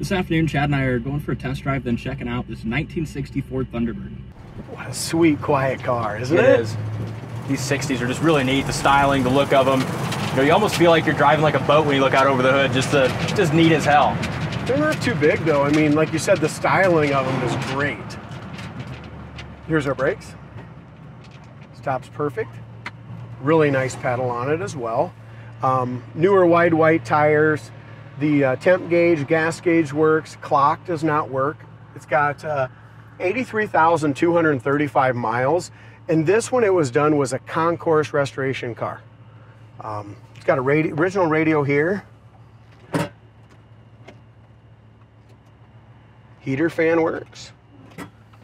This afternoon, Chad and I are going for a test drive, then checking out this 1960 Ford Thunderbird. What a sweet, quiet car, isn't it? It is. These 60s are just really neat. The styling, the look of them. You know, you almost feel like you're driving like a boat when you look out over the hood. Just neat as hell. They're not too big, though. I mean, like you said, the styling of them is great. Here's our brakes. Stop's perfect. Really nice pedal on it as well. Newer wide white tires. The temp gauge, gas gauge works. Clock does not work. It's got 83,235 miles. And this, when it was done, was a concourse restoration car. It's got a original radio here. Heater fan works.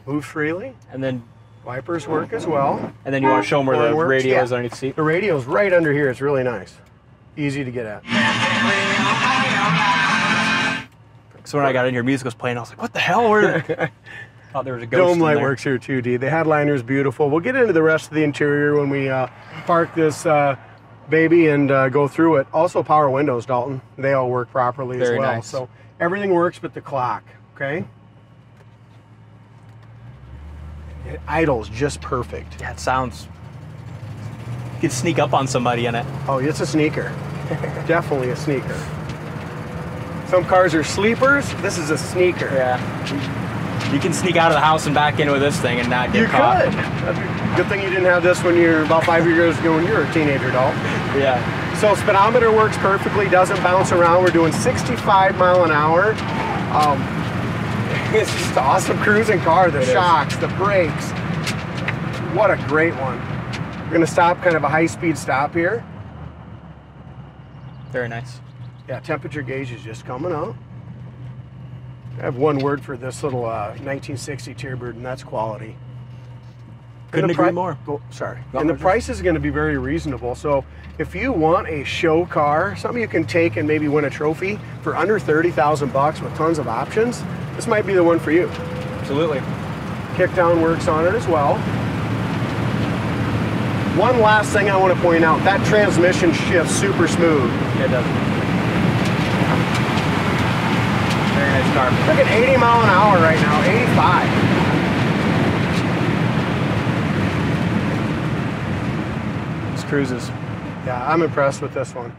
Moves freely. And then wipers work as well. And then you want to show them where the radio is underneath the seat? The radio's right under here. It's really nice. Easy to get at. So when I got in here, music was playing. I was like, what the hell? Where thought there was a ghost Dome light in there. works here too, D. The headliner's beautiful. We'll get into the rest of the interior when we park this baby and go through it. Also power windows, Dalton. They all work properly as well. Nice. So everything works but the clock, okay? It idles just perfect. Yeah, it sounds... You could sneak up on somebody in it. Oh, it's a sneaker. Definitely a sneaker. Some cars are sleepers. This is a sneaker. Yeah. You can sneak out of the house and back in with this thing and not get caught. You could. Good thing you didn't have this when you were about 5 years ago when you were a teenager, doll. Yeah. So speedometer works perfectly, doesn't bounce around. We're doing 65 mile an hour. It's just an awesome cruising car. The shocks, the brakes. What a great one. We're gonna stop, kind of a high-speed stop here. Very nice. Yeah, temperature gauge is just coming up. I have one word for this little 1960 Thunderbird, and that's quality. Couldn't agree more. Sorry. And the price is going to be very reasonable. So if you want a show car, something you can take and maybe win a trophy for under 30,000 bucks with tons of options, this might be the one for you. Absolutely. Kickdown works on it as well. One last thing I want to point out, that transmission shifts super smooth. Yeah, it does. Very nice car. Look at 80 mile an hour right now, 85. This cruises. Yeah, I'm impressed with this one.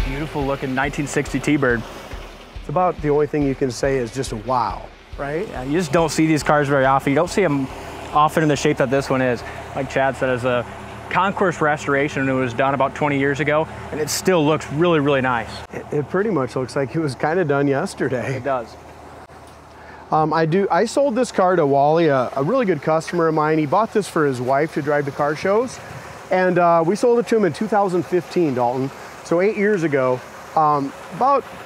Beautiful looking 1960 T-Bird. It's about the only thing you can say is just a wow, right? Yeah, you just don't see these cars very often. You don't see them often in the shape that this one is. Like Chad said, as a concourse restoration, it was done about 20 years ago, and it still looks really, really nice. It pretty much looks like it was kind of done yesterday. It does. I sold this car to Wally, a really good customer of mine. He bought this for his wife to drive the car shows, and we sold it to him in 2015, Dalton. So 8 years ago.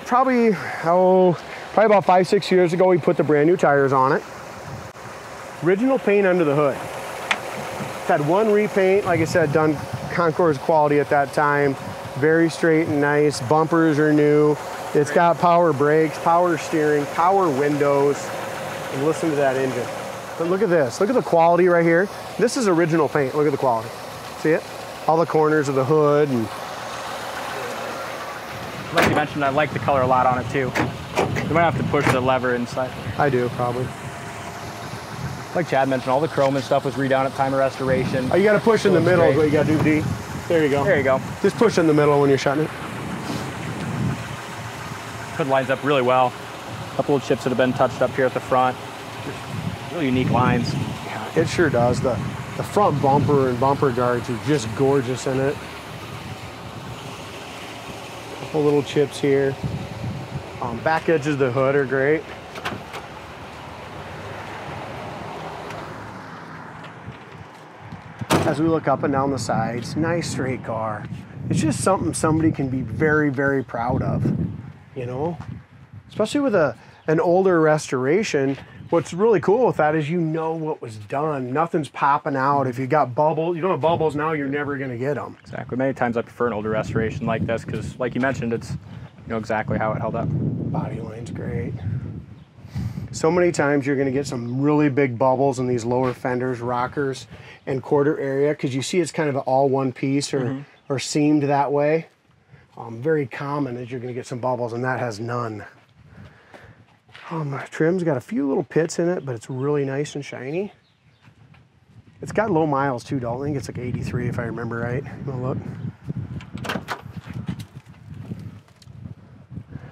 Probably about 5-6 years ago, we put the brand new tires on it. Original paint under the hood. It's had one repaint, like I said, done concourse quality at that time. Very straight and nice. Bumpers are new. It's got power brakes, power steering, power windows. And listen to that engine. But look at this. Look at the quality right here. This is original paint. Look at the quality. See it? All the corners of the hood. And like you mentioned, I like the color a lot on it too. You might have to push the lever inside. I do, probably. Like Chad mentioned, all the chrome and stuff was redone at time of restoration. Oh, you got to push in the middle is what you got to do, D. There you go. There you go. Just push in the middle when you're shutting it. Hood lines up really well. A couple of chips that have been touched up here at the front. Just really unique lines. Yeah, it sure does. The front bumper and bumper guards are just gorgeous in it. A couple little chips here. Back edges of the hood are great. As we look up and down the sides, nice straight car. It's just something somebody can be very, very proud of, you know? Especially with an older restoration. What's really cool with that is you know what was done. Nothing's popping out. If you got bubbles, you don't have bubbles now, you're never gonna get them. Exactly. Many times I prefer an older restoration like this because, like you mentioned, it's you know exactly how it held up. Body line's great. So many times you're going to get some really big bubbles in these lower fenders, rockers, and quarter area, because you see it's kind of all one piece or, or seamed that way. Very common is you're going to get some bubbles, and that has none. Trim's got a few little pits in it, but it's really nice and shiny. It's got low miles too, Dalton. I think it's like 83 if I remember right. Look.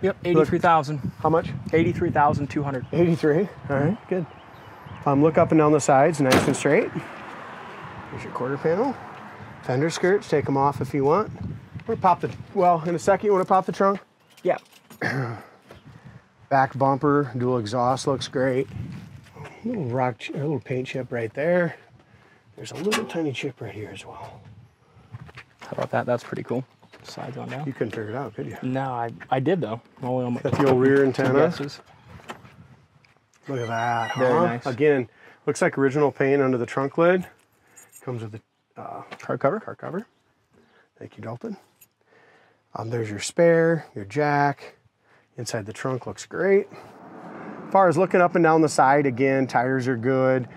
Yep, 83,000. How much? 83,200. 83. All right, good. Look up and down the sides, nice and straight. Here's your quarter panel. Fender skirts, take them off if you want. We're gonna pop the, well, in a second, you want to pop the trunk? Yeah. Back bumper, dual exhaust looks great. Little little paint chip right there. There's a little tiny chip right here as well. How about that? That's pretty cool. Slides on down. You couldn't figure it out, could you? No, I did though. Only on my got the old rear antenna. guesses. Look at that. Very nice. Again, looks like original paint under the trunk lid. Comes with the Car cover. car cover. Thank you, Dalton. There's your spare, your jack. Inside the trunk looks great. As far as looking up and down the side, again, tires are good.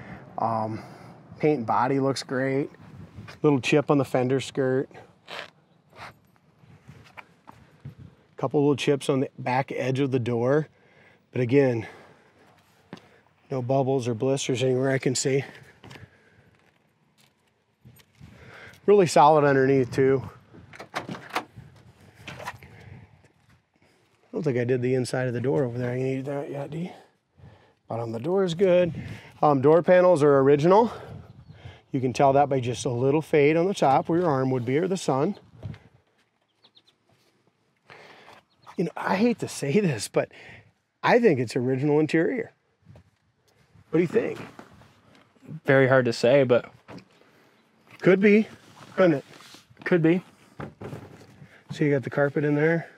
Paint and body looks great. Little chip on the fender skirt. Couple little chips on the back edge of the door. But again, no bubbles or blisters anywhere I can see. Really solid underneath too. I don't think I did the inside of the door over there. I needed that yet, D. Bottom of the door is good. Door panels are original. You can tell that by just a little fade on the top where your arm would be, or the sun. You know, I hate to say this, but I think it's original interior. What do you think? Very hard to say, but Could be, couldn't it? could be. So you got the carpet in there.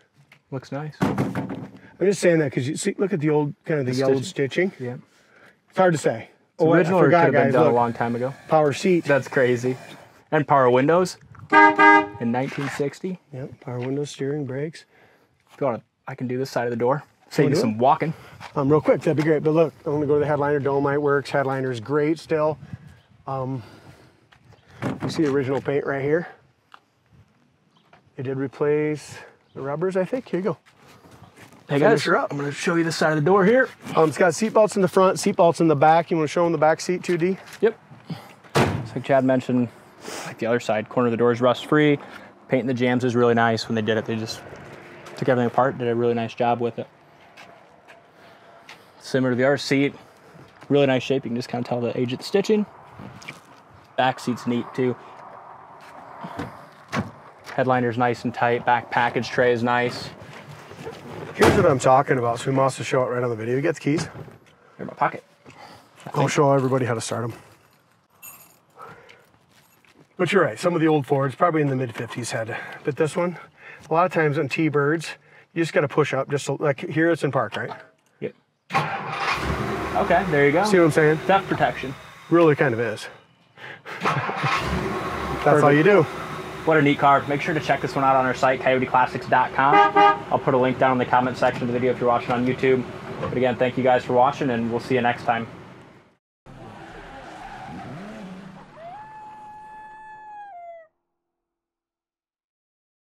Looks nice. I'm just saying that because you see, look at the old, kind of the yellowed stitching. Yeah. It's hard to say. It's original, I forgot, or could have been guys, done look. a long time ago. Power seat. That's crazy. And power windows in 1960. Yep, power windows, steering, brakes. If you want to, I can do this side of the door. Save you do some walking. Real quick, that'd be great. But look, I'm gonna go to the headliner. Dolomite works. Headliner is great still. You see the original paint right here. They did replace the rubbers, I think. Here you go. Hey Finish guys, her up. I'm going to show you the side of the door here. It's got seat belts in the front, seat belts in the back. You want to show them the back seat too, D? Yep. So like Chad mentioned, like the other side, corner of the door is rust-free. Painting the jambs is really nice. When they did it, they just took everything apart, did a really nice job with it. Similar to the other seat, really nice shape. You can just kind of tell the age of the stitching. Back seat's neat too. Headliner's nice and tight. Back package tray is nice. Here's what I'm talking about, so we must show it right on the video. You get the keys? They're in my pocket. I'll show everybody how to start them. But you're right, some of the old Fords, probably in the mid-50s had, but this one, a lot of times on T-Birds, you just got to push up, just so, like here it's in park, right? Yep. Okay, there you go. See what I'm saying? Theft protection. Really kind of is. That's all you do. What a neat car. Make sure to check this one out on our site, coyoteclassics.com. I'll put a link down in the comment section of the video if you're watching on YouTube. But again, thank you guys for watching, and we'll see you next time.